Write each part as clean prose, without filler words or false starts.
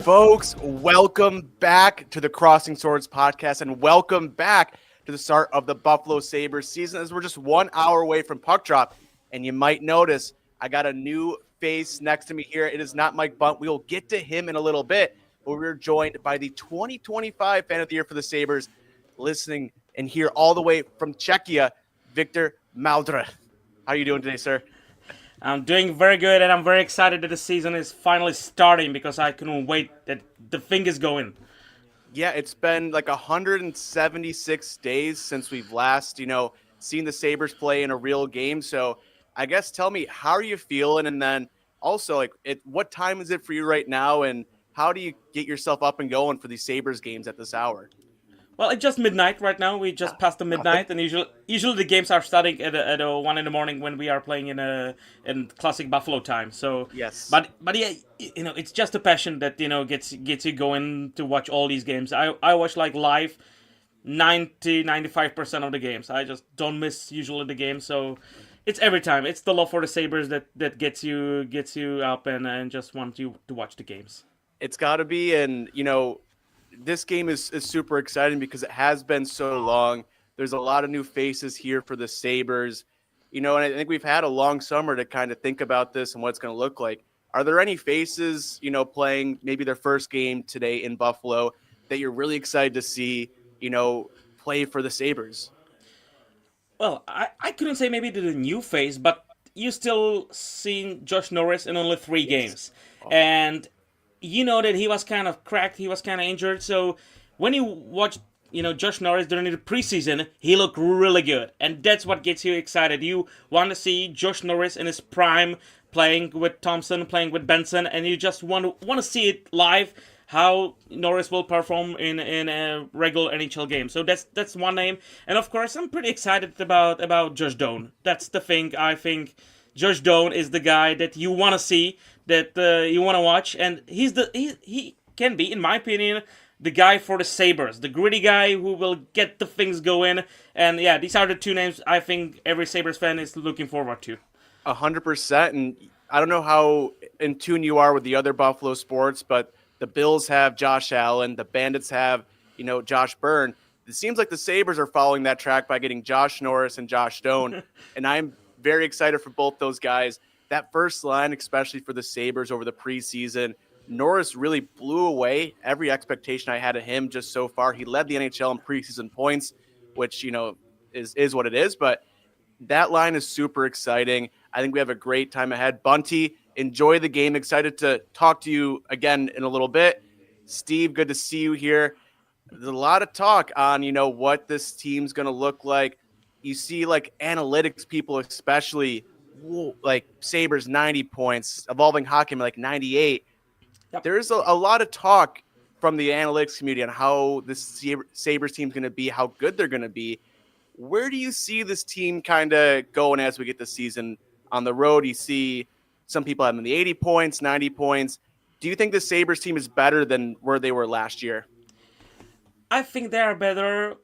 Folks, welcome back to the Crossing Swords podcast and welcome back to the start of the Buffalo Sabres season as we're just 1 hour away from puck drop. And you might notice I got a new face next to me here. It is not Mike Bundt. We will get to him in a little bit, but we're joined by the 2025 Fan of the Year for the Sabres, listening and here all the way from Czechia, Viktor Maudr. How are you doing today, sir? I'm doing very good, and I'm very excited that the season is finally starting because I couldn't wait that the thing is going. Yeah, it's been like 176 days since we've last, seen the Sabres play in a real game. So I guess tell me, how are you feeling? And then also, what time is it for you right now? And how do you get yourself up and going for these Sabres games at this hour? Well, it's just midnight right now. We just passed the midnight, and usually the games are starting at 1 in the morning when we are playing in classic Buffalo time. So yes, but yeah, it's just a passion that gets you going to watch all these games. I watch like live 95% of the games. I just don't miss usually the games. So it's every time. It's the love for the Sabres that gets you up and just want you to watch the games. It's got to be, and this game is super exciting because it has been so long. There's a lot of new faces here for the Sabres, and I think we've had a long summer to kind of think about this and what it's going to look like. Are there any faces, playing maybe their first game today in Buffalo that you're really excited to see, play for the Sabres? Well, I couldn't say maybe the new face, but you still seen Josh Norris in only 3 games. Oh. And you know that he was kind of cracked, he was kind of injured. So when you watch, Josh Norris during the preseason, he looked really good. And that's what gets you excited. You want to see Josh Norris in his prime, playing with Thompson, playing with Benson, and you just want to see it live, how Norris will perform in a regular NHL game. So that's one name. And of course, I'm pretty excited about Josh Doan. That's the thing. I think Josh Doan is the guy that you want to see, that you want to watch, and he can be, in my opinion, the guy for the Sabres, the gritty guy who will get the things going. And yeah, these are the 2 names I think every Sabres fan is looking forward to. 100%, and I don't know how in tune you are with the other Buffalo sports, but the Bills have Josh Allen, the Bandits have, Josh Byrne. It seems like the Sabres are following that track by getting Josh Norris and Josh Doan, and I'm very excited for both those guys. That first line, especially for the Sabres over the preseason, Norris really blew away every expectation I had of him just so far. He led the NHL in preseason points, which, is what it is. But that line is super exciting. I think we have a great time ahead. Bunty, enjoy the game. Excited to talk to you again in a little bit. Steve, good to see you here. There's a lot of talk on, what this team's going to look like. You see, like, analytics people especially, like Sabres 90 points, Evolving Hockey like 98. Yep. There's a lot of talk from the analytics community on how this Sabres team's going to be, how good they're going to be. Where do you see this team kind of going as we get the season on the road? You see some people having the 80 points, 90 points. Do you think the Sabres team is better than where they were last year? I think they are better.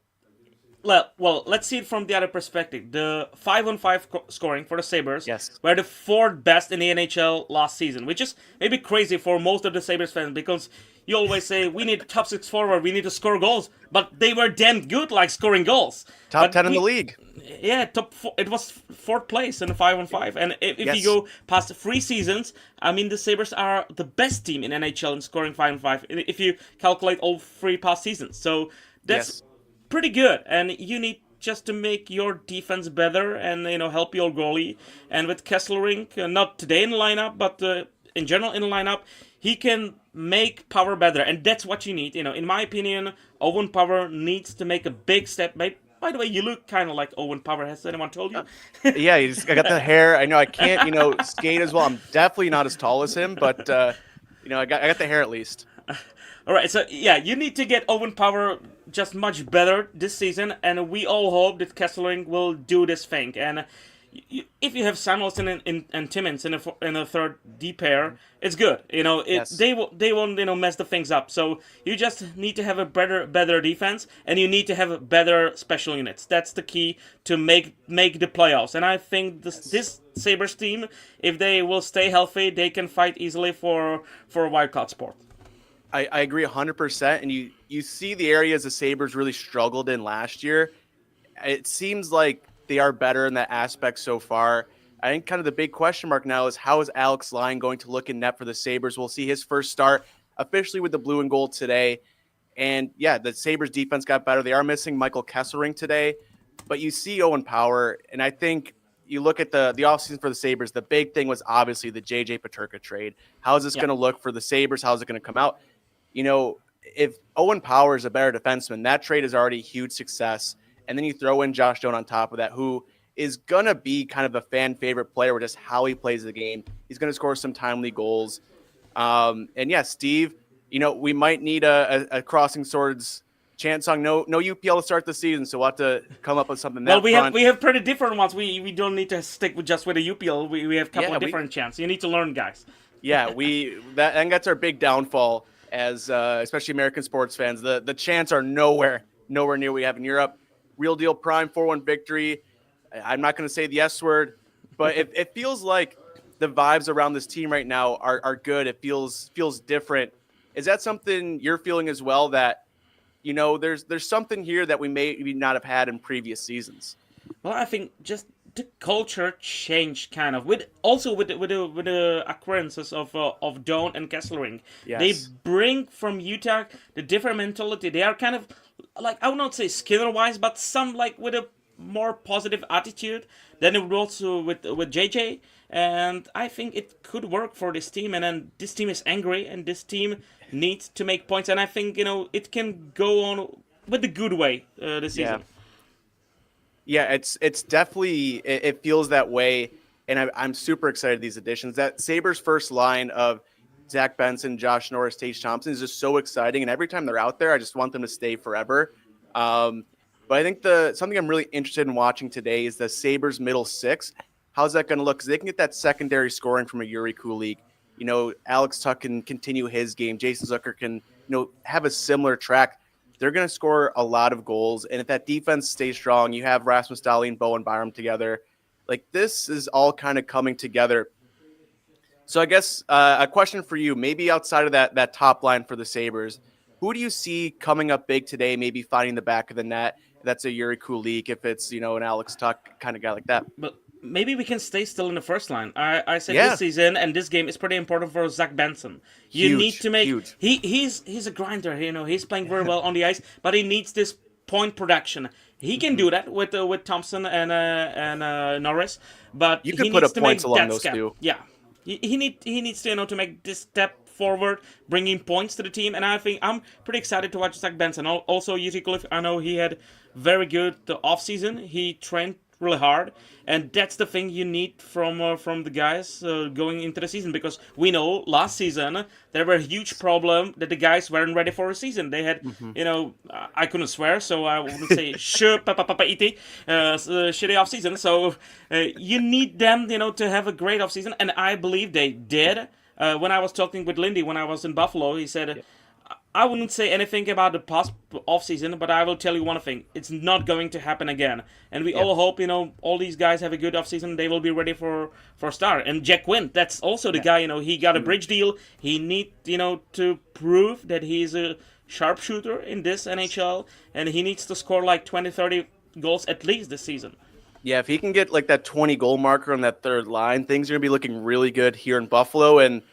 Well, let's see it from the other perspective. The 5-on-5 scoring for the Sabres were the 4th best in the NHL last season, which is maybe crazy for most of the Sabres fans because you always say we need top 6 forward, we need to score goals, but they were damn good like scoring goals. Top 10 in the league. Yeah, top 4. It was 4th place in the 5-on-5, and if you go past 3 seasons, I mean the Sabres are the best team in NHL in scoring 5-on-5 if you calculate all 3 past seasons. So that's pretty good, and you need just to make your defense better and help your goalie. And with Kesselring, not today in the lineup, but in general in the lineup, he can make Power better, and that's what you need. In my opinion, Owen Power needs to make a big step. By the way, you look kind of like Owen Power. Has anyone told you? Yeah, I got the hair. I know I can't skate as well. I'm definitely not as tall as him, but I got the hair at least. All right, so yeah, you need to get Owen Power just much better this season, and we all hope that Kesselring will do this thing. And if you have Samuelson and Timmins in a third D pair, it's good. They won't mess the things up. So you just need to have a better defense, and you need to have better special units. That's the key to make the playoffs. And I think this Sabres team, if they will stay healthy, they can fight easily for a wild card spot. I agree 100%. And you see the areas the Sabres really struggled in last year. It seems like they are better in that aspect so far. I think kind of the big question mark now is how is Alex Lyon going to look in net for the Sabres? We'll see his first start officially with the blue and gold today. And yeah, the Sabres defense got better. They are missing Michael Kesselring today, but you see Owen Power. And I think you look at the offseason for the Sabres, the big thing was obviously the JJ Peterka trade. How is this Yeah. going to look for the Sabres? How is it going to come out? If Owen Power is a better defenseman, that trade is already a huge success. And then you throw in Josh Doan on top of that, who is going to be kind of a fan favorite player with just how he plays the game. He's going to score some timely goals. And yeah, Steve, we might need a Crossing Swords chant song. No UPL to start the season, so we'll have to come up with something Well, that front. we have pretty different ones. We don't need to stick with just with the UPL. We have a couple of different chants. You need to learn, guys. Yeah, that's our big downfall as especially American sports fans. The chants are nowhere near what we have in Europe. Real deal prime 4-1 victory. I'm not going to say the S word, but it feels like the vibes around this team right now are good. It feels different. Is that something you're feeling as well, that there's something here that we may not have had in previous seasons? Well, I think just the culture changed kind of with the occurrences of Dawn and Kesselring. They Yes. bring from Utah the different mentality. They are kind of like, I would not say Skinner wise, but some like with a more positive attitude than it was with JJ. And I think it could work for this team. And then this team is angry, and this team needs to make points. And I think it can go on with the good way this season. Yeah, it's definitely it feels that way, and I'm super excited these additions. That Sabres first line of Zach Benson, Josh Norris, Tage Thompson is just so exciting, and every time they're out there, I just want them to stay forever. But I think something I'm really interested in watching today is the Sabres middle six. How's that going to look? Because they can get that secondary scoring from a Yuri Kulik. Alex Tuck can continue his game. Jason Zucker can have a similar track. They're going to score a lot of goals. And if that defense stays strong, you have Rasmus Dahlin, Bo, and Byram together. Like, this is all kind of coming together. So I guess a question for you, maybe outside of that top line for the Sabres, who do you see coming up big today, maybe finding the back of the net? That's a Yuri Kulik, if it's, an Alex Tuck kind of guy like that. But maybe we can stay still in the first line. I said Yeah. this season and this game is pretty important for Zach Benson. You Huge, need to make huge. He's a grinder. He's playing very well on the ice, but he needs this point production. He can do that with Thompson and Norris, but You he could put needs up to points make along that those step. two. Yeah, he needs to to make this step forward, bringing points to the team, and I think I'm pretty excited to watch Zach Benson. Also, Yuri Kulik, I know he had very good off season. He trained really hard, and that's the thing you need from the guys going into the season, because we know last season there were a huge problem that the guys weren't ready for a season. They had I couldn't swear, so I wouldn't say shitty off season. So you need them to have a great off season, and I believe they did. When I was talking with Lindy when I was in Buffalo, he said, I wouldn't say anything about the past off season, but I will tell you one thing: it's not going to happen again. And we all hope, all these guys have a good off season. They will be ready for start. And Jack Quinn, that's also the guy. He got a bridge deal. He need to prove that he's a sharpshooter in this NHL, and he needs to score like 20, 30 goals at least this season. Yeah, if he can get like that 20 goal marker on that third line, things are gonna be looking really good here in Buffalo. And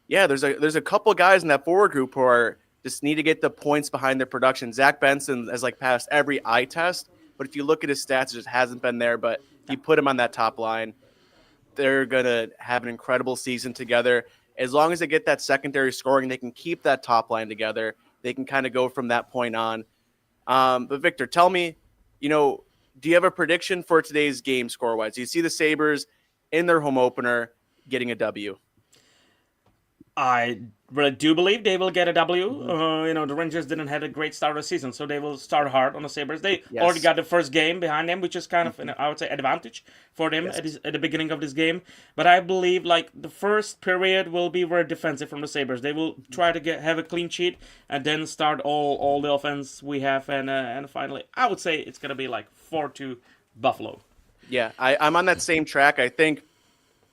yeah, there's a couple guys in that forward group who are just need to get the points behind their production. Zach Benson has passed every eye test, but if you look at his stats, it just hasn't been there. But if you put him on that top line, they're gonna have an incredible season together. As long as they get that secondary scoring, they can keep that top line together. They can kind of go from that point on. But Victor, tell me, do you have a prediction for today's game score-wise? Do you see the Sabres in their home opener getting a W? I really do believe they will get a W. The Rangers didn't have a great start of the season, so they will start hard on the Sabres. They already got the first game behind them, which is kind of, I would say, advantage for them at the beginning of this game. But I believe, the first period will be very defensive from the Sabres. They will try to have a clean sheet and then start all the offense we have. And finally, I would say it's going to be 4-2 Buffalo. Yeah, I'm on that same track. I think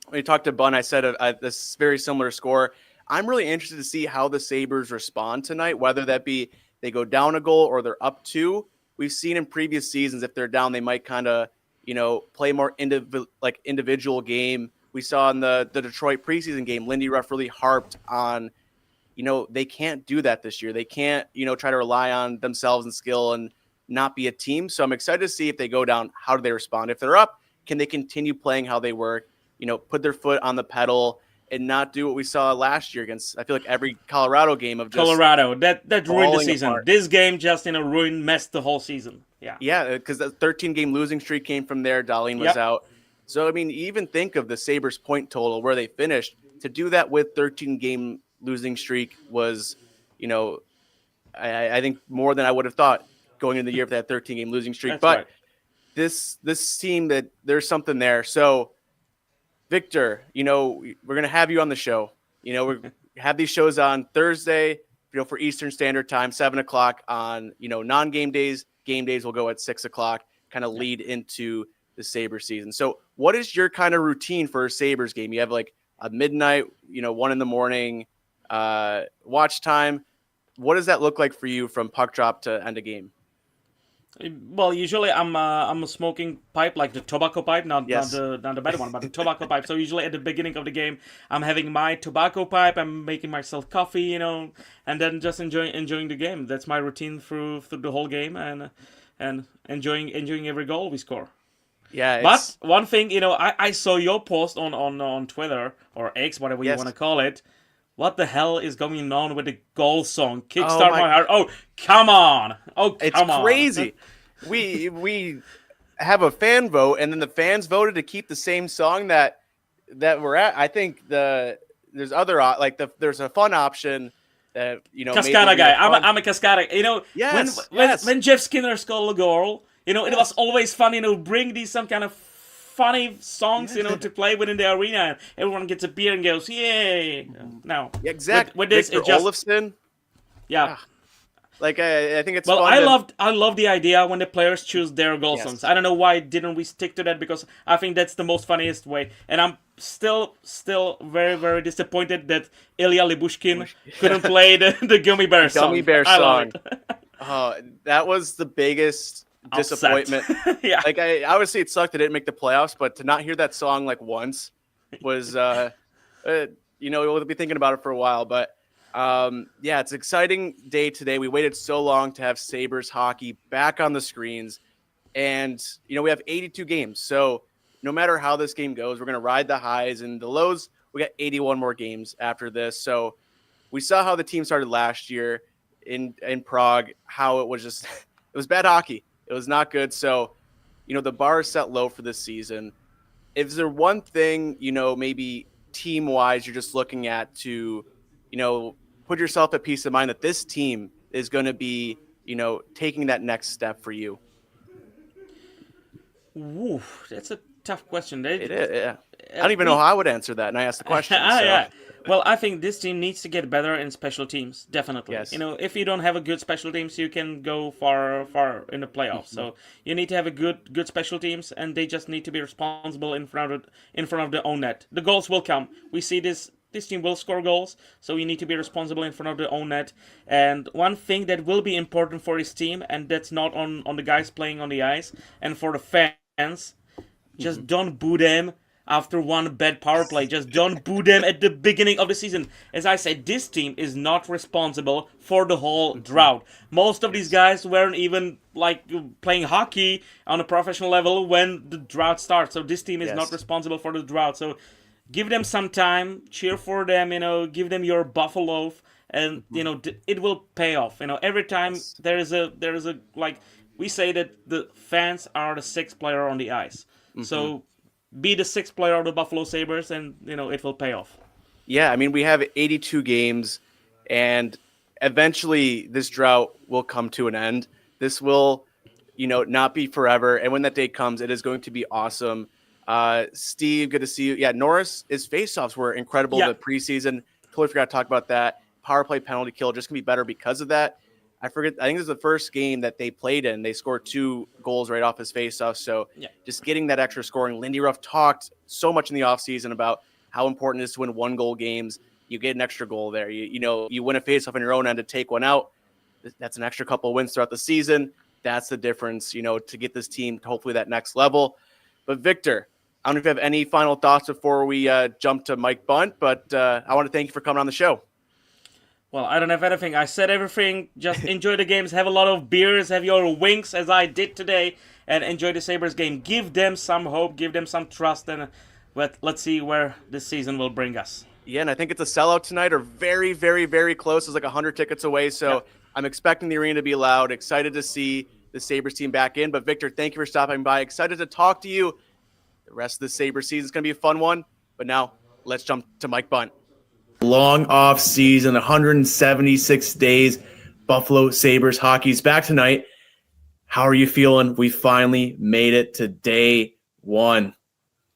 when you talked to Bundt, I said this very similar score. I'm really interested to see how the Sabres respond tonight, whether that be they go down a goal or they're up two. We've seen in previous seasons, if they're down, they might kind of, play more individual game. We saw in the Detroit preseason game, Lindy Ruff really harped on, they can't do that this year. They can't, try to rely on themselves and skill and not be a team. So I'm excited to see if they go down, how do they respond? If they're up, can they continue playing how they were, put their foot on the pedal and not do what we saw last year against, I feel like every Colorado game of just Colorado, that ruined the falling season. apart. This game just ruined, messed the whole season. Yeah. Yeah, because the 13-game losing streak came from there. Darlene was out. So, I mean, even think of the Sabres point total where they finished. To do that with 13-game losing streak was, I think more than I would have thought going into the year for that 13-game losing streak. That's But right. this team, that there's something there. So, Viktor, we're going to have you on the show. We have these shows on Thursday, for Eastern Standard Time, 7 o'clock on, non-game days. Game days will go at 6 o'clock, kind of lead into the Sabres season. So what is your kind of routine for a Sabres game? You have like a midnight, 1 a.m, watch time. What does that look like for you from puck drop to end of game? Well, usually I'm smoking pipe, like the tobacco pipe, not Yes. not the bad one, but the tobacco pipe. So usually at the beginning of the game, I'm having my tobacco pipe. I'm making myself coffee, and then just enjoying the game. That's my routine through the whole game, and enjoying every goal we score. Yeah. But one thing, I saw your post on Twitter or X, whatever you Yes. want to call it. What the hell is going on with the goal song? Oh Kickstart my- my heart. Oh, come on. Oh, come It's on. crazy. we have a fan vote, and then the fans voted to keep the same song that we're at. I think there's other there's a fun option that maybe Cascada would be guy. fun. I'm a Cascada. Yes, when yes. when Jeff Skinner scored a goal, it was always fun. Bring these some kind of funny songs, to play within the arena, and everyone gets a beer and goes, "Yay!" No, Yeah, exactly. With this, Victor it just Olofsson. yeah. Like I think it's Well, fun. I love the idea when the players choose their goal Yes. songs. I don't know why didn't we stick to that, because I think that's the most funniest way. And I'm still very very disappointed that Ilya Libushkin couldn't play the Gummy Bear song. Gummy Bear I love song. it. That was the biggest Upset. disappointment. Yeah. Like I obviously it sucked it didn't make the playoffs, but to not hear that song like once was we'll be thinking about it for a while. But it's an exciting day today. We waited so long to have Sabres hockey back on the screens, and we have 82 games. So no matter how this game goes, we're gonna ride the highs and the lows. We got 81 more games after this. So we saw how the team started last year in Prague, how it was just it was bad hockey. It was not good. So, the bar is set low for this season. Is there one thing, maybe team-wise you're just looking at to, put yourself at peace of mind that this team is going to be, taking that next step for you? Ooh, that's a tough question. It is, yeah. I don't even know how I would answer that, and I asked the question. So. Yeah. Well, I think this team needs to get better in special teams, definitely. Yes. If you don't have a good special teams, you can go far in the playoffs. So you need to have a good special teams, and they just need to be responsible in front of the own net. The goals will come. We see this team will score goals, so you need to be responsible in front of the own net. And one thing that will be important for this team, and that's not on the guys playing on the ice, and for the fans, just don't boo them after one bad power play. Just don't boo them at the beginning of the season. As I said, this team is not responsible for the whole drought. Most of these guys weren't even playing hockey on a professional level when the drought starts. So this team is not responsible for the drought. So give them some time, cheer for them, give them your buffalo, and it will pay off. Every time there is a we say that the fans are the sixth player on the ice. So be the sixth player of the Buffalo Sabres, and it will pay off. Yeah, I mean, we have 82 games, and eventually this drought will come to an end. This will, not be forever. And when that day comes, it is going to be awesome. Steve, good to see you. Yeah, his faceoffs were incredible in the preseason. Totally forgot to talk about that. Power play penalty kill just going to be better because of that. I think this is the first game that they played in. They scored 2 goals right off his faceoff. So just getting that extra scoring. Lindy Ruff talked so much in the offseason about how important it is to win 1-goal games. you get an extra goal there. You win a faceoff on your own end to take one out. That's an extra couple of wins throughout the season. That's the difference, to get this team to hopefully that next level. But Viktor, I don't know if you have any final thoughts before we jump to Mike Bundt, but I want to thank you for coming on the show. Well, I don't have anything. I said everything. Just enjoy the games. Have a lot of beers. Have your wings, as I did today, and enjoy the Sabres game. Give them some hope. Give them some trust. And let's see where this season will bring us. Yeah, and I think it's a sellout tonight, or very, very, very close. It's like 100 tickets away. So I'm expecting the arena to be loud. Excited to see the Sabres team back in. But Viktor, thank you for stopping by. Excited to talk to you. The rest of the Sabres season is going to be a fun one. But now let's jump to Mike Bundt. Long off season, 176 days. Buffalo Sabres hockey's back tonight. How are you feeling? We finally made it to day one.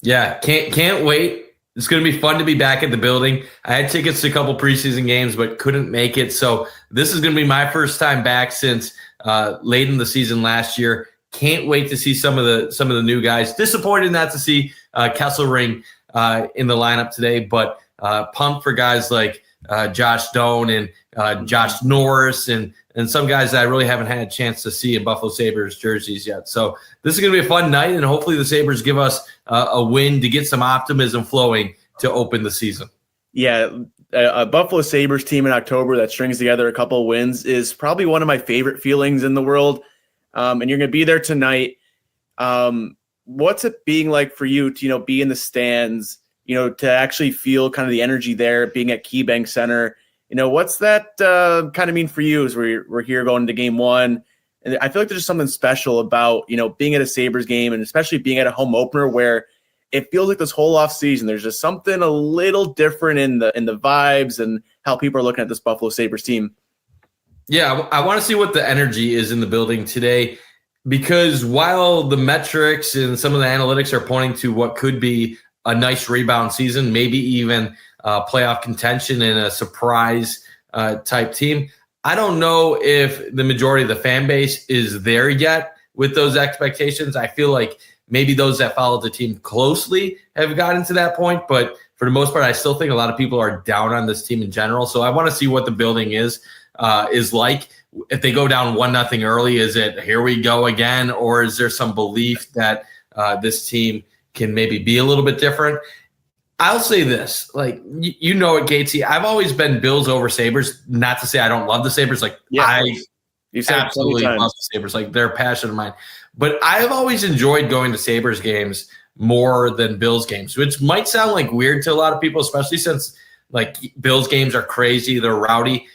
Yeah, can't wait. It's going to be fun to be back at the building. I had tickets to a couple preseason games, but couldn't make it. So this is going to be my first time back since late in the season last year. Can't wait to see some of the new guys. Disappointed not to see Kesselring in the lineup today, but pumped for guys like Josh Doan and Josh Norris and some guys that I really haven't had a chance to see in Buffalo Sabres jerseys yet. So this is going to be a fun night, and hopefully the Sabres give us a win to get some optimism flowing to open the season. Yeah, a Buffalo Sabres team in October that strings together a couple of wins is probably one of my favorite feelings in the world. And you're going to be there tonight. What's it being like for you to, be in the stands, to actually feel kind of the energy there, being at KeyBank Center? What's that kind of mean for you as we're here going into game one? And I feel like there's just something special about, being at a Sabres game, and especially being at a home opener where it feels like this whole off season, there's just something a little different in the vibes and how people are looking at this Buffalo Sabres team. Yeah, I want to see what the energy is in the building today, because while the metrics and some of the analytics are pointing to what could be a nice rebound season, maybe even playoff contention and a surprise type team, I don't know if the majority of the fan base is there yet with those expectations. I feel like maybe those that follow the team closely have gotten to that point, but for the most part, I still think a lot of people are down on this team in general. So I want to see what the building is like. If they go down 1-0 early, is it here we go again, or is there some belief that this team can maybe be a little bit different? I'll say this, like, it, Gatesy, I've always been Bills over Sabres. Not to say I don't love the Sabres. Like, I absolutely love the Sabres. Like, they're a passion of mine. But I've always enjoyed going to Sabres games more than Bills games, which might sound like weird to a lot of people, especially since, like, Bills games are crazy. They're rowdy.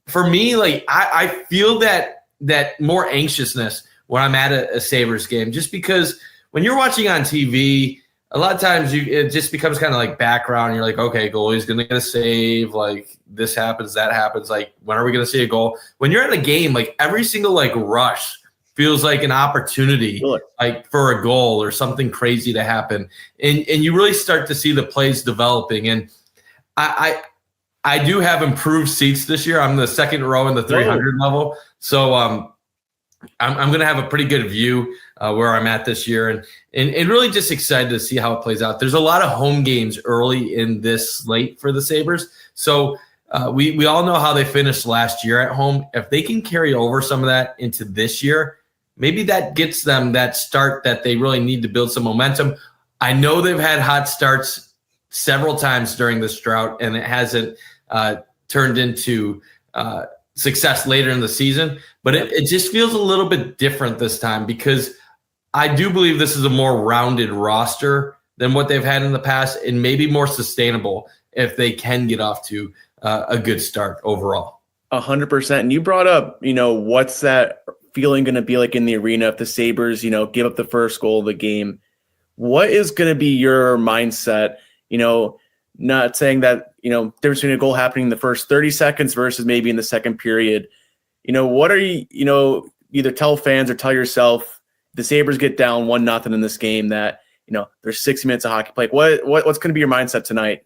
For me, like, I feel that more anxiousness when I'm at a Sabres game, just because when you're watching on TV, a lot of times it just becomes kind of like background. You're like, okay, goalie's going to get a save. Like, this happens, that happens. Like, when are we going to see a goal? When you're at a game, like, every single, like, rush feels like an opportunity, like, for a goal or something crazy to happen. And you really start to see the plays developing. And I do have improved seats this year. I'm the second row in the 300 level. So I'm going to have a pretty good view where I'm at this year, and really just excited to see how it plays out. There's a lot of home games early in this slate for the Sabres. So we all know how they finished last year at home. If they can carry over some of that into this year, maybe that gets them that start that they really need to build some momentum. I know they've had hot starts several times during this drought, and it hasn't turned into success later in the season, but it just feels a little bit different this time, because I do believe this is a more rounded roster than what they've had in the past, and maybe more sustainable if they can get off to a good start overall. 100%. And you brought up, what's that feeling going to be like in the arena if the Sabres, give up the first goal of the game? What is going to be your mindset? Not saying that, difference between a goal happening in the first 30 seconds versus maybe in the second period. What are you, either tell fans or tell yourself, the Sabres get down 1-0 in this game, that, there's 60 minutes of hockey play. What's going to be your mindset tonight?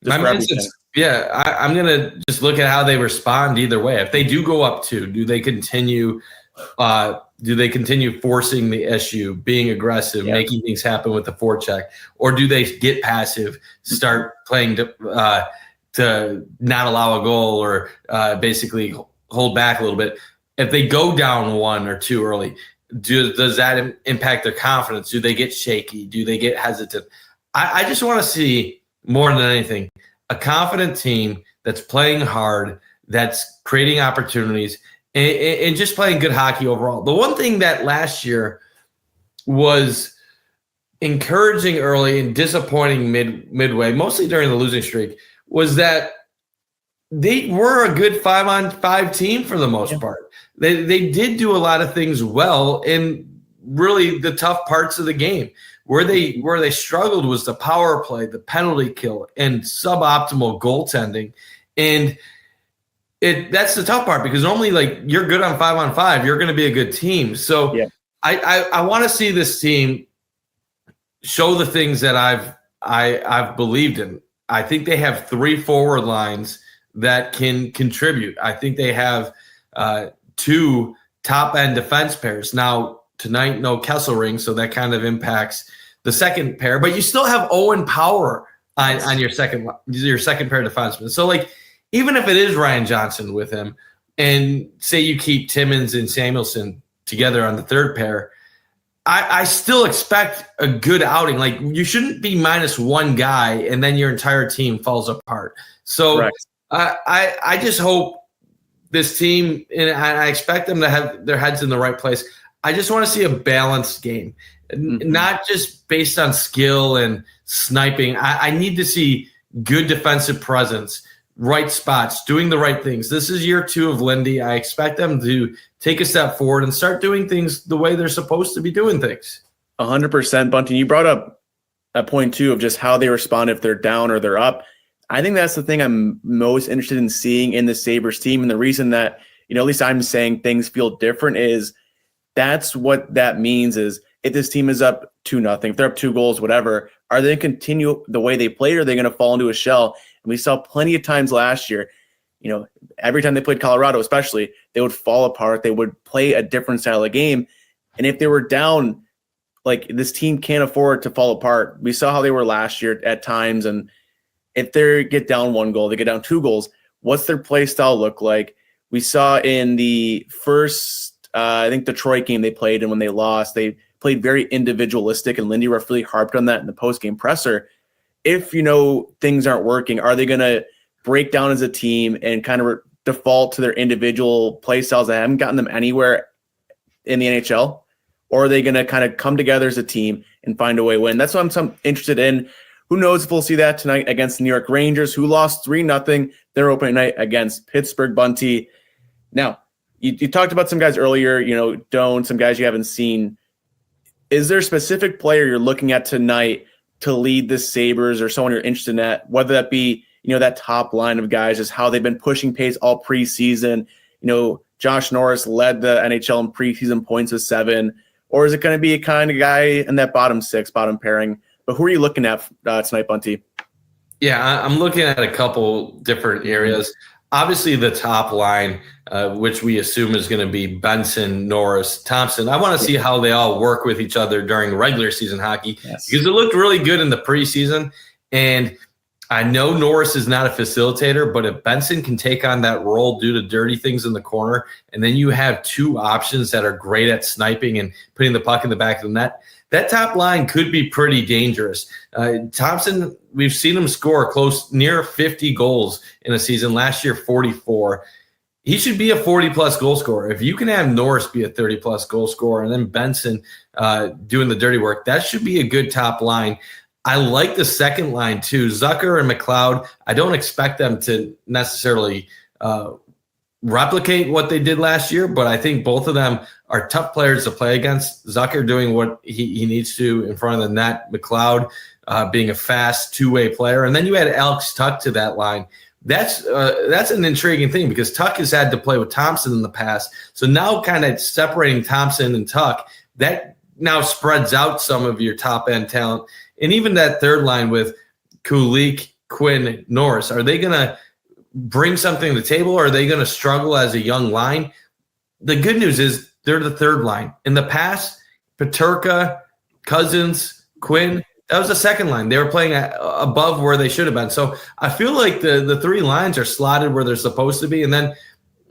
My mindset's, I'm going to just look at how they respond either way. If they do go up 2, do they continue forcing the issue, being aggressive, making things happen with the forecheck, or do they get passive, start playing to not allow a goal or basically hold back a little bit. If they go down 1 or 2 early, does that impact their confidence? Do they get shaky? Do they get hesitant? I just want to see, more than anything, a confident team that's playing hard, that's creating opportunities, and just playing good hockey overall. The one thing that last year was encouraging early and disappointing midway, mostly during the losing streak, was that they were a good 5-on-5 team for the most part. They did do a lot of things well in really the tough parts of the game. Where they struggled was the power play, the penalty kill, and suboptimal goaltending. And that's the tough part, because normally, like, you're good on 5-on-5, you're going to be a good team. So I want to see this team show the things that I've believed in. I think they have 3 forward lines that can contribute. I think they have 2 top-end defense pairs. Now, tonight, no Kesselring, so that kind of impacts the second pair. But you still have Owen Power on your second pair of defensemen. So, like, even if it is Ryan Johnson with him, and say you keep Timmins and Samuelson together on the third pair, I still expect a good outing. Like, you shouldn't be -1 guy and then your entire team falls apart. So I just hope this team, and I expect them to have their heads in the right place. I just want to see a balanced game, not just based on skill and sniping. I need to see good defensive presence, right spots, doing the right things. This is year 2 of Lindy. I expect them to take a step forward and start doing things the way they're supposed to be doing things. 100%, Bunty. You brought up a point too of just how they respond if they're down or they're up. I think that's the thing I'm most interested in seeing in the Sabres team. And the reason that, at least I'm saying things feel different is that's what that means is if this team is up 2-0, if they're up 2 goals, whatever, are they going to continue the way they played, or are they going to fall into a shell? And we saw plenty of times last year, every time they played Colorado, especially, they would fall apart. They would play a different style of game. And if they were down, like, this team can't afford to fall apart. We saw how they were last year at times. And if they get down 1 goal, they get down 2 goals, what's their play style look like? We saw in the first, I think, Detroit game they played, and when they lost, they played very individualistic, and Lindy Ruff really harped on that in the post-game presser. If, things aren't working, are they going to break down as a team and kind of default to their individual play styles that haven't gotten them anywhere in the NHL? Or are they going to kind of come together as a team and find a way to win? That's what I'm interested in. Who knows if we'll see that tonight against the New York Rangers, who lost 3-0 their opening night against Pittsburgh. Bunty. Now, you talked about some guys earlier, Doan, some guys you haven't seen. Is there a specific player you're looking at tonight to lead the Sabres, or someone you're interested in that, whether that be, that top line of guys, just how they've been pushing pace all preseason? Josh Norris led the NHL in preseason points with 7, or is it going to be a kind of guy in that bottom pairing? But who are you looking at tonight, Bunty? Yeah, I'm looking at a couple different areas. Obviously, the top line, which we assume is going to be Benson, Norris, Thompson. I want to see how they all work with each other during regular season hockey, because it looked really good in the preseason. And I know Norris is not a facilitator, but if Benson can take on that role due to dirty things in the corner, and then you have 2 options that are great at sniping and putting the puck in the back of the net, that top line could be pretty dangerous. Thompson, we've seen him score near 50 goals in a season. Last year, 44. He should be a 40-plus goal scorer. If you can have Norris be a 30-plus goal scorer and then Benson doing the dirty work, that should be a good top line. I like the second line, too. Zucker and McLeod, I don't expect them to necessarily replicate what they did last year, but I think both of them are tough players to play against. Zucker doing what he needs to in front of the net. McLeod being a fast 2-way player. And then you add Alex Tuck to that line. That's an intriguing thing, because Tuck has had to play with Thompson in the past. So now kind of separating Thompson and Tuck, that now spreads out some of your top-end talent. And even that third line with Kulik, Quinn, Norris, are they going to bring something to the table, or are they going to struggle as a young line? The good news is they're the third line. In the past, Peterka, Cousins, Quinn, That was the second line. They were playing above where they should have been. So I feel like the three lines are slotted where they're supposed to be. And then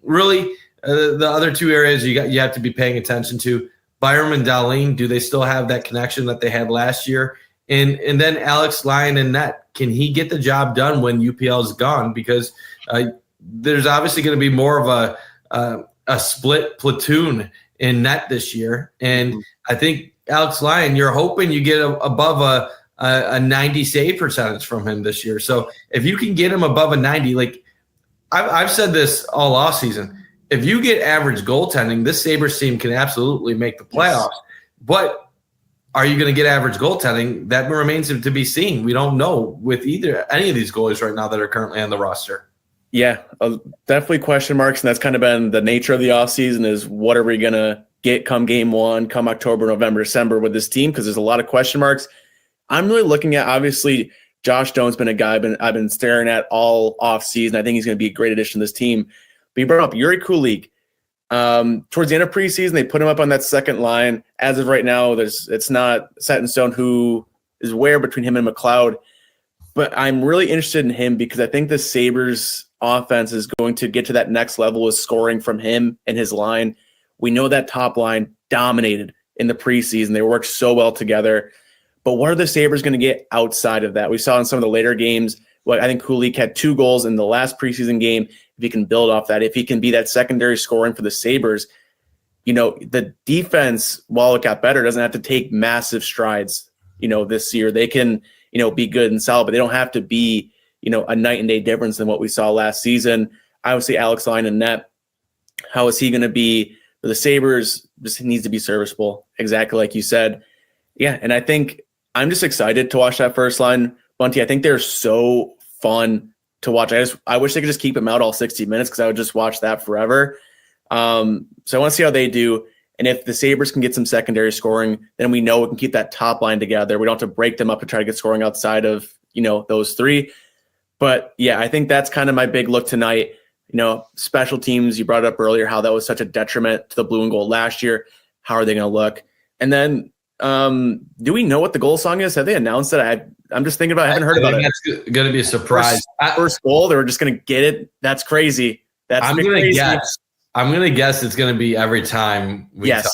really the other two areas you have to be paying attention to. Byram and Dahlin, do they still have that connection that they had last year? And then Alex Lyon and net. Can he get the job done when UPL is gone? Because there's obviously going to be more of a split platoon in net this year. And I think Alex Lyon, you're hoping you get above a 90 save percentage from him this year. So if you can get him above a 90, like I've said this all off season, if you get average goaltending, this Sabres team can absolutely make the playoffs. Yes. But are you going to get average goaltending? That remains to be seen. We don't know with any of these goalies right now that are currently on the roster. Yeah, definitely question marks, and that's kind of been the nature of the offseason is what are we going to get come game one, come October, November, December with this team, because there's a lot of question marks. I'm really looking at, obviously, Josh Doan's been a guy I've been staring at all offseason. I think he's going to be a great addition to this team. But you brought up Yuri Kulik. Towards the end of preseason, they put him up on that second line. As of right now, it's not set in stone who is where between him and McLeod. But I'm really interested in him because I think the Sabres offense is going to get to that next level with scoring from him and his line. We know that top line dominated in the preseason. They worked so well together. But what are the Sabres going to get outside of that? We saw in some of the later games, I think Kulik had 2 goals in the last preseason game. If he can build off that, if he can be that secondary scoring for the Sabres, the defense, while it got better, doesn't have to take massive strides, this year. They can, be good and solid, but they don't have to be, a night and day difference than what we saw last season. I would say Alex Lyon and net. How is he going to be for the Sabres? Just needs to be serviceable, exactly like you said. Yeah, and I think I'm just excited to watch that first line. Bunty, I think they're so fun to watch. I wish they could just keep him out all 60 minutes because I would just watch that forever. So I want to see how they do. And if the Sabres can get some secondary scoring, then we know we can keep that top line together. We don't have to break them up to try to get scoring outside of, those 3. But yeah, I think that's kind of my big look tonight. Special teams, you brought it up earlier, how that was such a detriment to the blue and gold last year. How are they going to look? And then do we know what the goal song is? Have they announced it? I'm just thinking about it. I haven't heard about it. That's going to be a surprise. First goal, they were just going to get it. That's crazy. I'm going to guess. I'm going to guess it's going to be every time we talk.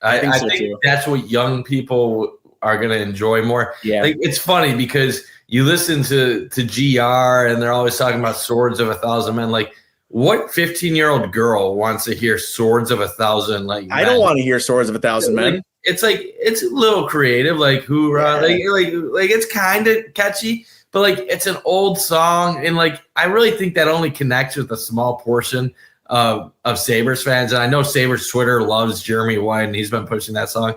I think that's what young people are going to enjoy more. Yeah. It's funny because you listen to GR and they're always talking about Swords of 1,000 Men. Like, what 15-year-old girl wants to hear Swords of 1,000? Like, I don't want to hear Swords of 1,000 Men. It's it's a little creative, like hoorah, like it's kind of catchy, but it's an old song, and I really think that only connects with a small portion of Sabres fans. And I know Sabres Twitter loves Jeremy White, and he's been pushing that song.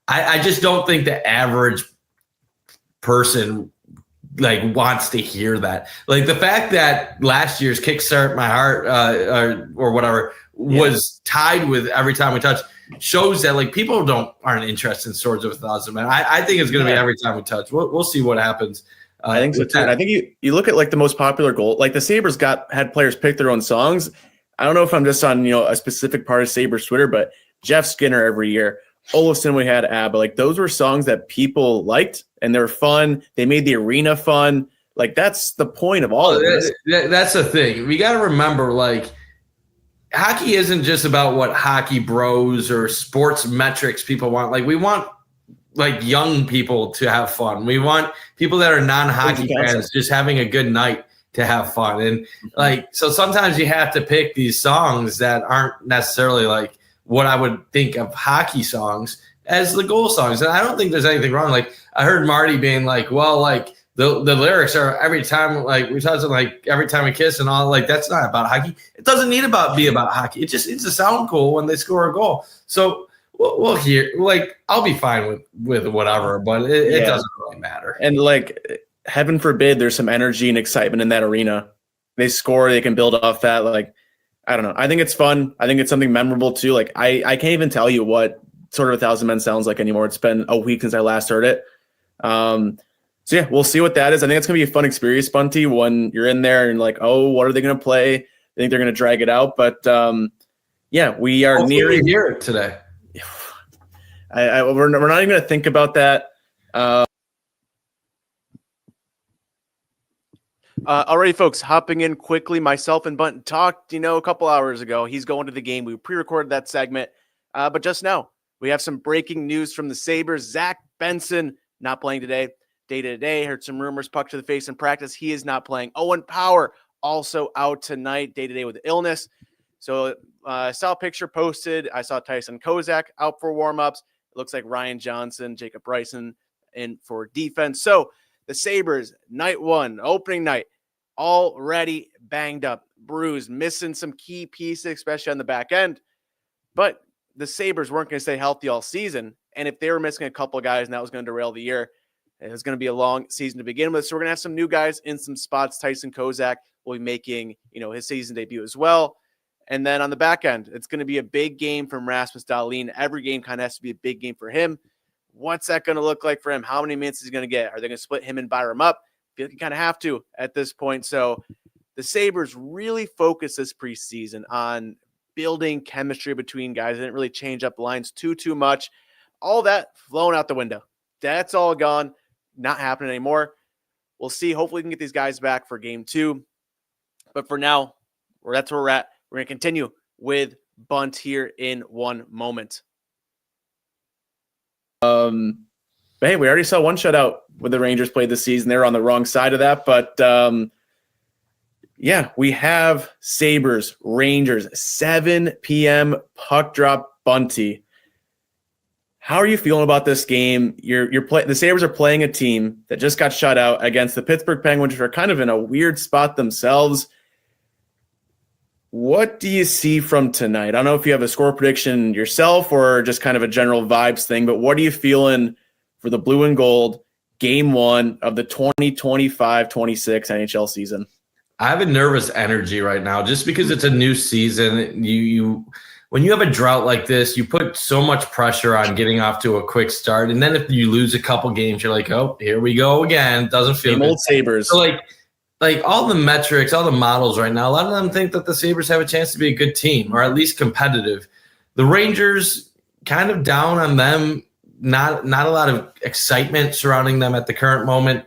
I just don't think the average person wants to hear that. The fact that last year's Kickstart My Heart or whatever was tied with Every Time We Touch shows that people aren't interested in Swords of 1,000 Men. I think it's going to be Every Time We Touch. We'll see what happens. I think so too. And I think you look at the most popular goal. The Sabres had players pick their own songs. I don't know if I'm just on a specific part of Sabres Twitter, but Jeff Skinner every year, Olofsson, we had ABBA. Those were songs that people liked and they're fun. They made the arena fun. That's the point of all of this. That's the thing. We got to remember hockey isn't just about what hockey bros or sports metrics people want. We want young people to have fun. We want people that are non-hockey fans just having a good night to have fun. And so sometimes you have to pick these songs that aren't necessarily what I would think of hockey songs as the goal songs. And I don't think there's anything wrong. I heard Marty being the lyrics are every time we touch it, every time we kiss and all, that's not about hockey. It doesn't need be about hockey. It just needs to sound cool when they score a goal. So we'll hear, I'll be fine with whatever, but it doesn't really matter. And heaven forbid there's some energy and excitement in that arena. They score, they can build off that. I don't know. I think it's fun. I think it's something memorable too. I can't even tell you what Sort of 1,000 Men sounds like anymore. It's been a week since I last heard it. So yeah, we'll see what that is. I think it's going to be a fun experience, Bunty, when you're in there and what are they going to play? I think they're going to drag it out. But yeah, we are nearing here today. We're not even going to think about that. Alrighty, folks, hopping in quickly. Myself and Bundt talked, a couple hours ago. He's going to the game. We pre-recorded that segment, but just now we have some breaking news from the Sabres. Zach Benson not playing today. Day-to-day, heard some rumors. Puck to the face in practice. He is not playing. Owen Power also out tonight. Day-to-day with illness. So I saw a picture posted. I saw Tyson Kozak out for warmups. It looks like Ryan Johnson, Jacob Bryson in for defense. So the Sabres, night one, opening night, already banged up, bruised, missing some key pieces, especially on the back end. But the Sabres weren't going to stay healthy all season. And if they were missing a couple of guys and that was going to derail the year, it was going to be a long season to begin with. So we're going to have some new guys in some spots. Tyson Kozak will be making, his season debut as well. And then on the back end, it's going to be a big game from Rasmus Dahlin. Every game kind of has to be a big game for him. What's that going to look like for him? How many minutes is he going to get? Are they going to split him and Byram up? I feel like you kind of have to at this point. So the Sabres really focused this preseason on building chemistry between guys. They didn't really change up lines too much. All that flown out the window. That's all gone. Not happening anymore. We'll see. Hopefully we can get these guys back for game 2. But for now, that's where we're at. We're going to continue with Bundt here in one moment. But hey, we already saw one shutout when the Rangers played this season. They're on the wrong side of that. But yeah, we have Sabres, Rangers, 7 p.m. puck drop Bunty. How are you feeling about this game? The Sabres are playing a team that just got shut out against the Pittsburgh Penguins, which are kind of in a weird spot themselves. What do you see from tonight? I don't know if you have a score prediction yourself or just kind of a general vibes thing, but what are you feeling for the blue and gold game 1 of the 2025-26 NHL season? I have a nervous energy right now just because it's a new season. You when you have a drought like this, you put so much pressure on getting off to a quick start. And then if you lose a couple games, you're like, oh, here we go again. Doesn't feel good. Old Sabres. So like all the metrics, all the models right now, a lot of them think that the Sabres have a chance to be a good team or at least competitive. The Rangers kind of down on them, not a lot of excitement surrounding them at the current moment.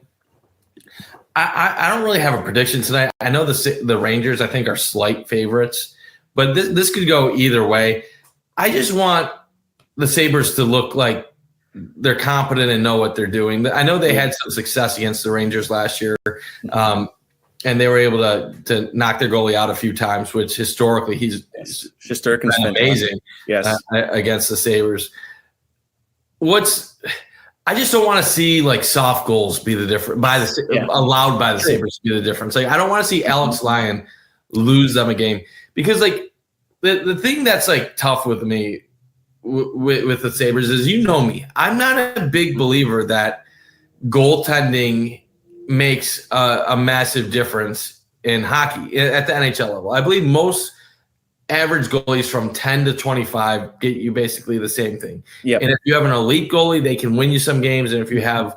I don't really have a prediction tonight. I know the Rangers, I think, are slight favorites, but this could go either way. I just want the Sabres to look like they're competent and know what they're doing. I know they had some success against the Rangers last year, and they were able to knock their goalie out a few times, which historically he's amazing. Yes, against the Sabres. I just don't want to see like soft goals be the difference allowed by the Sabres be the difference. Like I don't want to see Alex Lyon lose them a game because like the thing that's like tough with me with the Sabres is, me, I'm not a big believer that goaltending makes a massive difference in hockey at the NHL level. I believe most average goalies from 10 to 25 get you basically the same thing. Yep. And if you have an elite goalie, they can win you some games. And if you have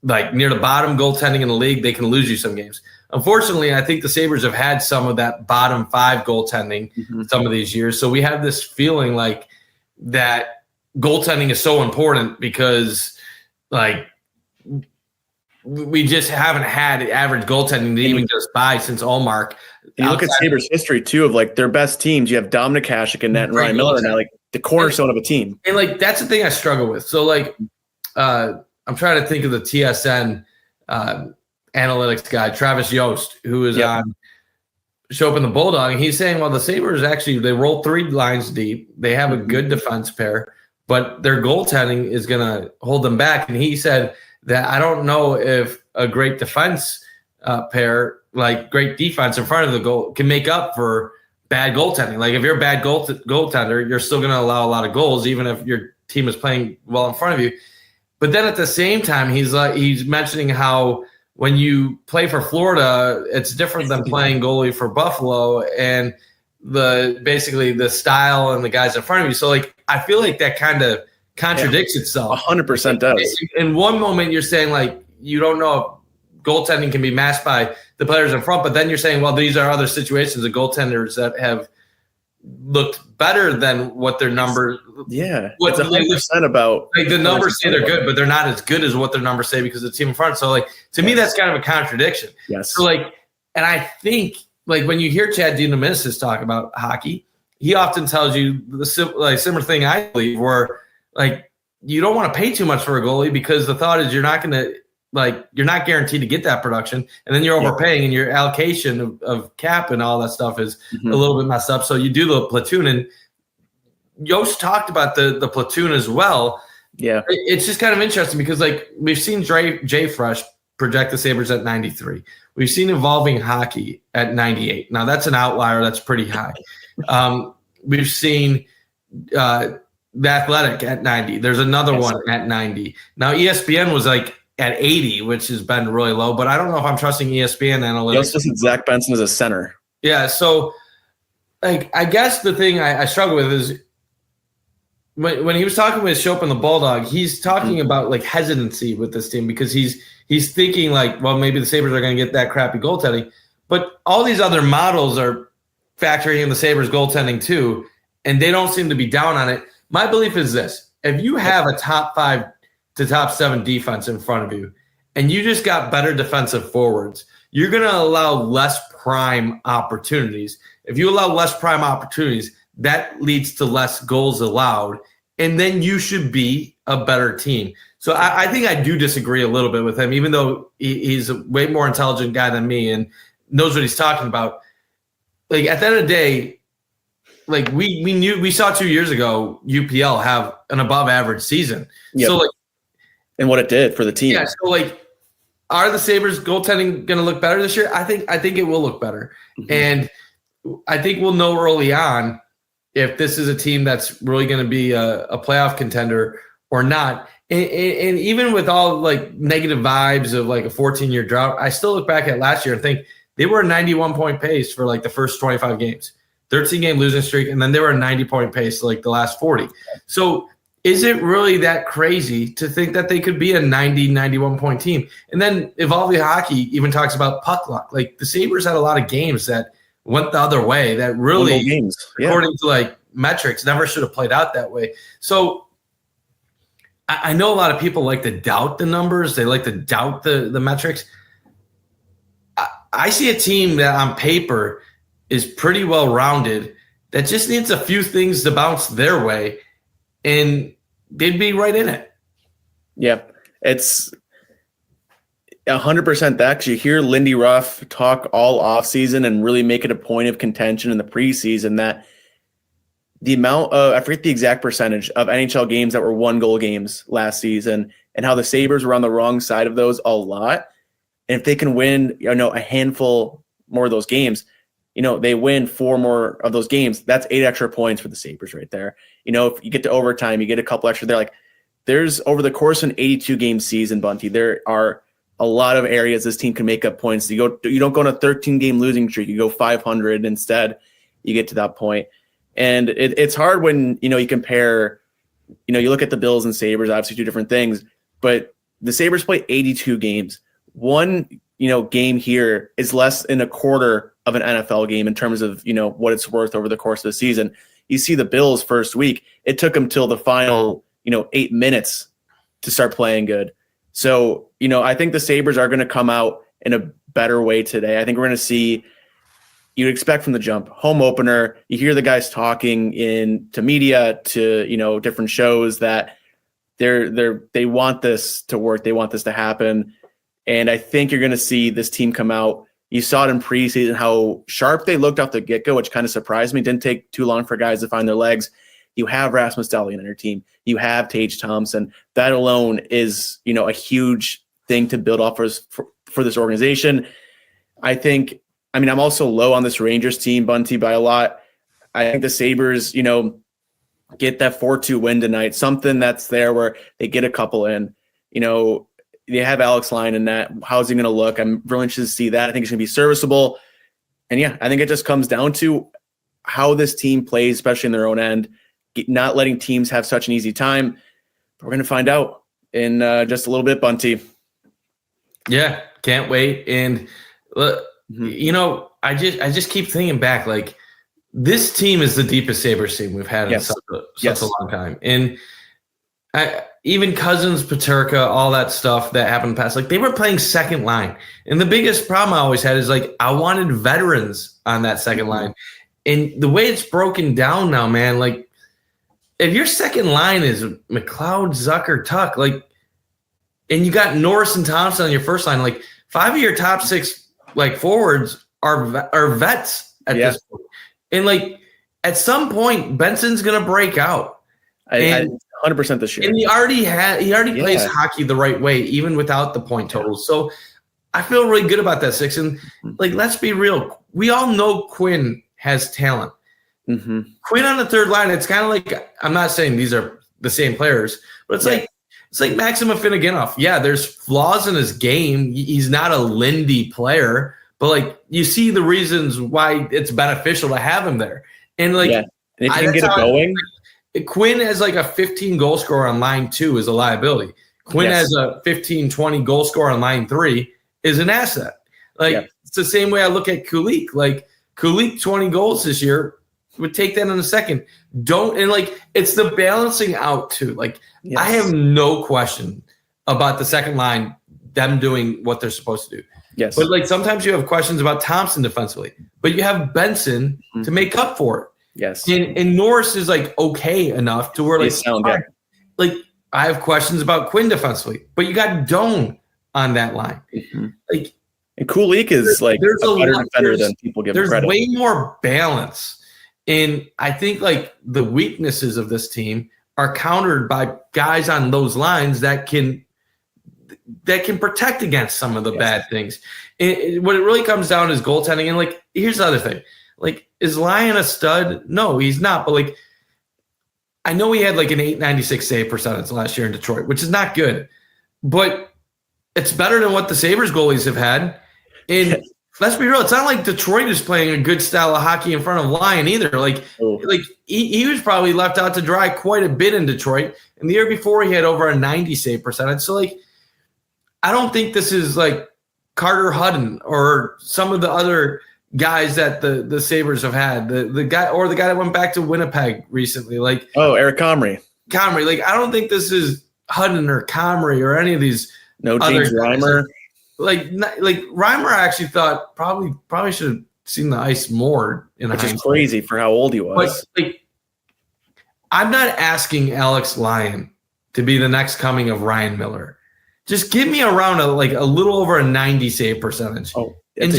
like near the bottom goaltending in the league, they can lose you some games. Unfortunately, I think the Sabres have had some of that bottom 5 goaltending some of these years. So we have this feeling like that goaltending is so important because like we just haven't had average goaltending to even just buy since Ullmark. You look at Sabres history too of like their best teams. You have Dominic Hasek and Ryan Miller now, like the cornerstone of a team. And like that's the thing I struggle with. So like I'm trying to think of the TSN analytics guy, Travis Yost, who is on Show Up in the Bulldog. And he's saying, well, the Sabres actually they roll 3 lines deep. They have a good defense pair, but their goaltending is going to hold them back. And he said that I don't know if a great defense pair, like great defense in front of the goal, can make up for bad goaltending. Like if you're a bad goaltender, you're still going to allow a lot of goals, even if your team is playing well in front of you. But then at the same time, he's mentioning how when you play for Florida, it's different than playing goalie for Buffalo, and basically the style and the guys in front of you. So like I feel like that kind of contradicts itself. 100% does. In one moment, you're saying like you don't know if goaltending can be matched by the players in front, but then you're saying, well, these are other situations of goaltenders that have looked better than what their numbers. Yeah, it's 100% about. Like the numbers say they're good, but they're not as good as what their numbers say because of the team in front. So like to me, that's kind of a contradiction. Yes. So like And I think, like, when you hear Chad DeNomis talk about hockey, he often tells you the similar thing I believe, where, like, you don't want to pay too much for a goalie because the thought is you're not guaranteed to get that production, and then you're overpaying, and your allocation of cap and all that stuff is a little bit messed up. So you do the platoon, and Yost talked about the platoon as well. Yeah, it's just kind of interesting because, like, we've seen Jay Fresh project the Sabres at 93. We've seen Evolving Hockey at 98. Now that's an outlier. That's pretty high. We've seen The Athletic at 90. There's another one at 90. Now ESPN was like at 80, which has been really low, but I don't know if I'm trusting ESPN analytics. You also see Zach Benson as a center. Yeah, so, like, I guess the thing I struggle with is when he was talking with Schopp and the Bulldog, he's talking about, like, hesitancy with this team because he's thinking, like, well, maybe the Sabres are going to get that crappy goaltending, but all these other models are factoring in the Sabres goaltending too, and they don't seem to be down on it. My belief is this: if you have a top 5 to top 7 defense in front of you, and you just got better defensive forwards, you're going to allow less prime opportunities. If you allow less prime opportunities, that leads to less goals allowed, and then you should be a better team. So I think I do disagree a little bit with him, even though he's a way more intelligent guy than me and knows what he's talking about. Like, at the end of the day, like, we saw 2 years ago UPL have an above average season. Yep. So, like, and what it did for the team. Yeah. So, like, are the Sabres goaltending going to look better this year? I think it will look better. And I think we'll know early on if this is a team that's really going to be a playoff contender or not. And even with all, like, negative vibes of, like, a 14-year drought, I still look back at last year and think they were a 91-point pace for, like, the first 25 games, 13-game losing streak, and then they were a 90-point pace like the last 40. So is it really that crazy to think that they could be a 90, 91-point team? And then Evolving Hockey even talks about puck luck. Like, the Sabres had a lot of games that went the other way that really, games. according to, like, metrics, never should have played out that way. So I know a lot of people like to doubt the numbers. They like to doubt the metrics. I see a team that on paper is pretty well-rounded that just needs a few things to bounce their way, and they'd be right in it. Yeah, it's 100% that, because you hear Lindy Ruff talk all offseason and really make it a point of contention in the preseason that the amount of, I forget the exact percentage of NHL games that were 1-goal games last season, and how the Sabres were on the wrong side of those a lot. And if they can win, a handful more of those games, they win 4 more of those games, that's 8 extra points for the Sabres right there. If you get to overtime, you get a couple extra there. Like, there's, over the course of an 82-game season, Bunty, there are a lot of areas this team can make up points. You don't go on a 13-game losing streak. You go 500 instead. You get to that point. And it's hard when, you compare, you look at the Bills and Sabres, obviously 2 different things, but the Sabres play 82 games. One, game here is less than a quarter of an NFL game in terms of, what it's worth over the course of the season. You see the Bills first week, it took them till the final, 8 minutes to start playing good. So, I think the Sabres are going to come out in a better way today. I think we're going to see, you'd expect from the jump, home opener, you hear the guys talking to media, to, different shows that they want this to work. They want this to happen. And I think you're going to see this team come out. You saw it in preseason, how sharp they looked off the get-go, which kind of surprised me. It didn't take too long for guys to find their legs. You have Rasmus Dahlin on your team. You have Tage Thompson. That alone is, a huge thing to build off for this organization. I'm also low on this Rangers team, Bunty, by a lot. I think the Sabres, get that 4-2 win tonight, something that's there where they get a couple in. They have Alex Lyon in that. How's he going to look? I'm really interested to see that. I think it's going to be serviceable. And yeah, I think it just comes down to how this team plays, especially in their own end, not letting teams have such an easy time. We're going to find out in just a little bit, Bunty. Yeah, can't wait. And I just keep thinking back, like, this team is the deepest Sabres team we've had in such a long time. And even Cousins, Paterka, all that stuff that happened in the past, like they were playing second line. And the biggest problem I always had is like I wanted veterans on that second line. And the way it's broken down now, man, like if your second line is McLeod, Zucker, Tuck, like, and you got Norris and Thompson on your first line, like 5 of your top 6 like forwards are vets at this point. And like at some point, Benson's gonna break out. 100% this year. And he already plays hockey the right way, even without the point totals. So I feel really good about that 6. And like, let's be real. We all know Quinn has talent. Quinn on the third line, it's kind of like, I'm not saying these are the same players, but it's like Maxim Afinogenov. Yeah, there's flaws in his game. He's not a Lindy player, but like you see the reasons why it's beneficial to have him there. And like, and if you can get it going. Quinn as like a 15 goal scorer on line 2 is a liability. Quinn as a 15, 20 goal scorer on line 3 is an asset. Like it's the same way I look at Kulik. Like Kulik 20 goals this year would take that in a second. And like it's the balancing out too. Like I have no question about the second line, them doing what they're supposed to do. Yes. But like sometimes you have questions about Thompson defensively, but you have Benson to make up for it. Yes. And Norris is like okay enough to where like like I have questions about Quinn defensively, but you got Doan on that line. Like and Kulik is like a better defender than people give him credit. There's way more balance. And I think like the weaknesses of this team are countered by guys on those lines that can protect against some of the bad things. And what it really comes down is goaltending. And like here's the other thing. Like, is Lyon a stud? No, he's not. But like, I know he had like an 896 save percentage last year in Detroit, which is not good. But it's better than what the Sabres goalies have had. And let's be real, it's not like Detroit is playing a good style of hockey in front of Lyon either. Like he was probably left out to dry quite a bit in Detroit. And the year before, he had over a 90 save percentage. So like, I don't think this is like Carter Hutton or some of the other guys that the Sabres have had, the guy that went back to Winnipeg recently, like Eric Comrie. Like I don't think this is Hutton or Comrie or any of these. No, James Reimer. Like Reimer, I actually thought probably should have seen the ice more in which is crazy for how old he was. But like, I'm not asking Alex Lyon to be the next coming of Ryan Miller. Just give me around a little over a 90 save percentage, and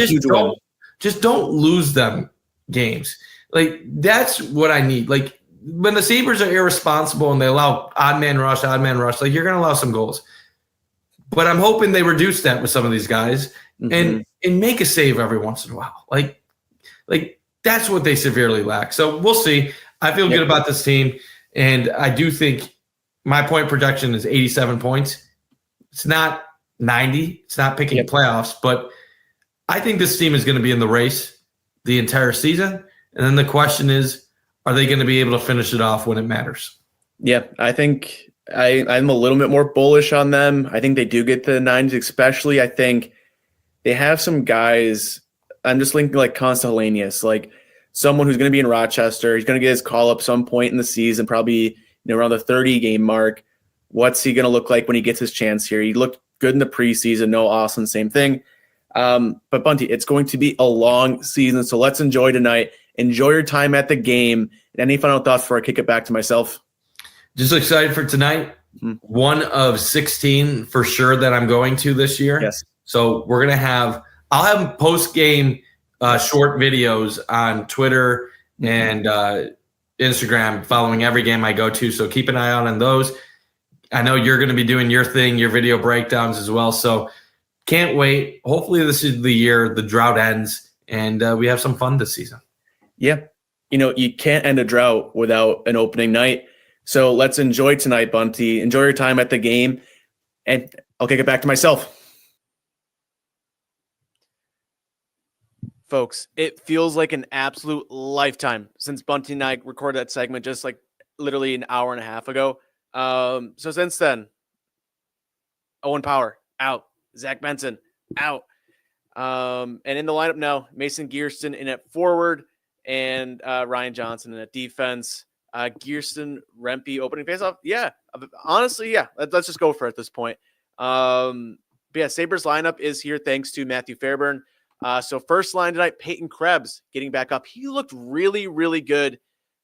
just don't lose them games. Like that's what I need. Like when the Sabres are irresponsible and they allow odd man rush, like you're going to allow some goals. But I'm hoping they reduce that with some of these guys and make a save every once in a while. Like that's what they severely lack. So we'll see. I feel good about this team. And I do think my point projection is 87 points. It's not 90. It's not picking playoffs, but I think this team is going to be in the race the entire season. And then the question is, are they going to be able to finish it off when it matters? Yeah, I think I'm a little bit more bullish on them. I think they do get to the 90s, especially. I think they have some guys. I'm just thinking like Constantinius, like someone who's going to be in Rochester. He's going to get his call up some point in the season, probably around the 30-game mark. What's he going to look like when he gets his chance here? He looked good in the preseason. No, Austin, same thing. But Bunty, it's going to be a long season, so let's enjoy tonight. Enjoy your time at the game. Any final thoughts before I kick it back to myself? Just excited for tonight. One of 16 for sure that I'm going to this year. Yes. So I'll have post-game short videos on Twitter and Instagram following every game I go to. So keep an eye out on those. I know you're going to be doing your thing, your video breakdowns as well. So can't wait. Hopefully this is the year the drought ends and we have some fun this season. Yeah. You can't end a drought without an opening night. So let's enjoy tonight, Bunty. Enjoy your time at the game. And I'll kick it back to myself. Folks, it feels like an absolute lifetime since Bunty and I recorded that segment just like literally an hour and a half ago. So since then, Owen Power out, Zach Benson out, and in the lineup now, Mason Gearston in at forward and Ryan Johnson in at defense. Gearston, Rempe opening faceoff. Yeah, honestly, yeah. Let's just go for it at this point. But yeah, Sabres lineup is here thanks to Matthew Fairburn. So first line tonight, Peyton Krebs getting back up. He looked really, really good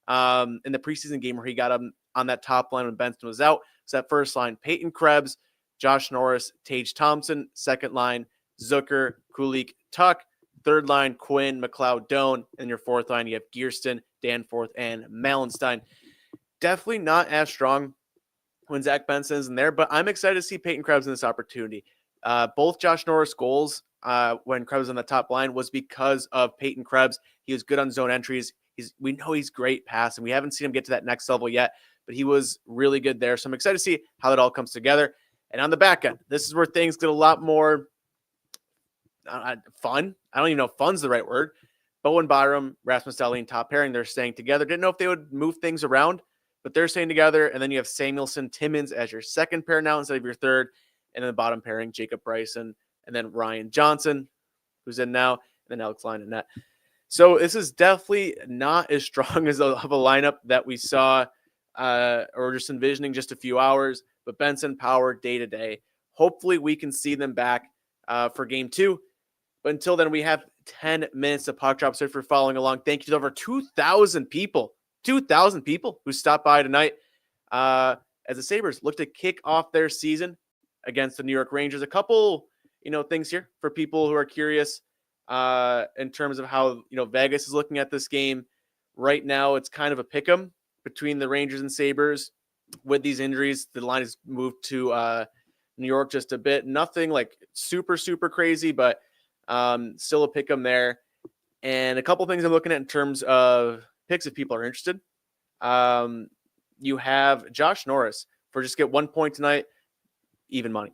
in the preseason game where he got him on that top line when Benson was out. So that first line, Peyton Krebs, Josh Norris, Tage Thompson. Second line, Zucker, Kulik, Tuck. Third line, Quinn, McLeod, Doan. And your fourth line, you have Gearston, Danforth, and Malenstein. Definitely not as strong when Zach Benson's in there, but I'm excited to see Peyton Krebs in this opportunity. Both Josh Norris goals when Krebs was on the top line was because of Peyton Krebs. He was good on zone entries. We know he's great passing. We haven't seen him get to that next level yet, but he was really good there. So I'm excited to see how that all comes together. And on the back end, this is where things get a lot more fun. I don't even know if fun's the right word. Bowen Byram, Rasmus Dahlin, top pairing, they're staying together. Didn't know if they would move things around, but they're staying together. And then you have Samuelson, Timmins as your second pair now instead of your third. And then the bottom pairing, Jacob Bryson, and then Ryan Johnson, who's in now, and then Alex Line in net. So this is definitely not as strong of a lineup that we saw or just envisioning just a few hours, but Benson, Power, day-to-day. Hopefully we can see them back for game 2. But until then, we have 10 minutes of puck drop. So for following along, thank you to over 2,000 people who stopped by tonight as the Sabres look to kick off their season against the New York Rangers. A couple, things here for people who are curious in terms of how, Vegas is looking at this game. Right now, it's kind of a pick'em between the Rangers and Sabres. With these injuries, the line has moved to New York just a bit. Nothing like super, super crazy, but still a pick'em there. And a couple things I'm looking at in terms of picks if people are interested. You have Josh Norris for just get 1 point tonight, even money.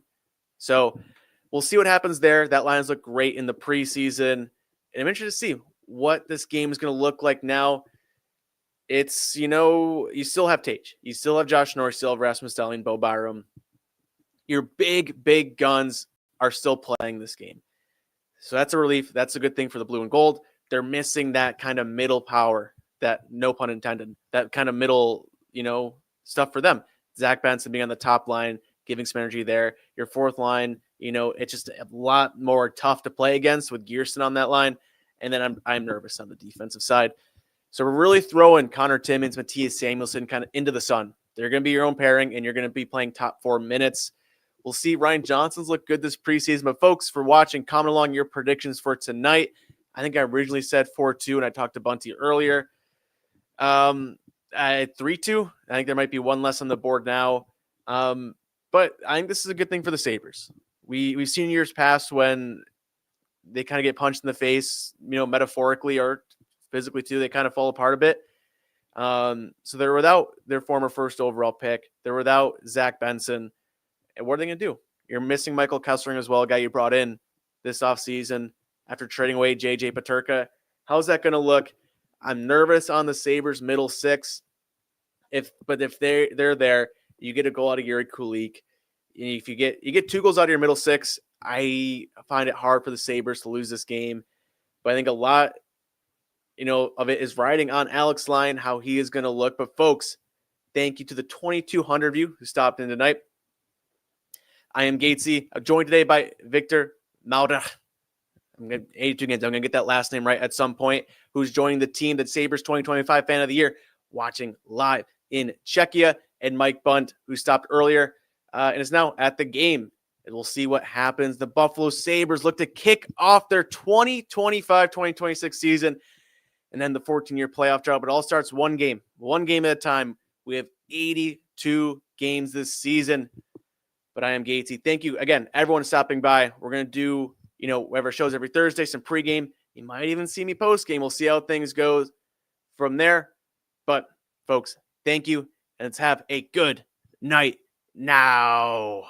So we'll see what happens there. That lines look great in the preseason. And I'm interested to see what this game is going to look like now. It's, you still have Tage. You still have Josh Norris, still have Rasmus Dahlin, Bo Byram. Your big guns are still playing this game. So that's a relief. That's a good thing for the blue and gold. They're missing that kind of middle power, that no pun intended, that kind of middle, stuff for them. Zach Benson being on the top line, giving some energy there. Your fourth line, it's just a lot more tough to play against with Gearston on that line. And then I'm nervous on the defensive side. So we're really throwing Connor Timmins, Matthias Samuelson kind of into the sun. They're going to be your own pairing, and you're going to be playing top 4 minutes. We'll see Ryan Johnson's look good this preseason. But folks, for watching, comment along your predictions for tonight. I think I originally said 4-2, and I talked to Bunty earlier. At 3-2, I think there might be one less on the board now. But I think this is a good thing for the Sabres. We've seen years past when they kind of get punched in the face, metaphorically or physically too. They kind of fall apart a bit. So they're without their former first overall pick. They're without Zach Benson. And what are they going to do? You're missing Michael Kessling as well, a guy you brought in this offseason after trading away J.J. Peterka. How's that going to look? I'm nervous on the Sabres middle six. If they're there, you get a goal out of Yuri Kulik. If you get 2 goals out of your middle six, I find it hard for the Sabres to lose this game. But I think a lot, of it is riding on Alex Line, how he is going to look. But folks, thank you to the 2,200 of you who stopped in tonight. I am Gatesy. I'm joined today by Viktor Maudr. I'm going to get that last name right at some point, who's joining the team that Sabres 2025 Fan of the Year, watching live in Czechia, and Mike Bundt, who stopped earlier and is now at the game. And we'll see what happens. The Buffalo Sabres look to kick off their 2025-2026 season and then the 14-year playoff drought. But it all starts one game at a time. We have 82 games this season. But I am Gatesy. Thank you again, everyone stopping by. We're going to do, whatever shows every Thursday, some pregame. You might even see me postgame. We'll see how things go from there. But folks, thank you. And let's have a good night now.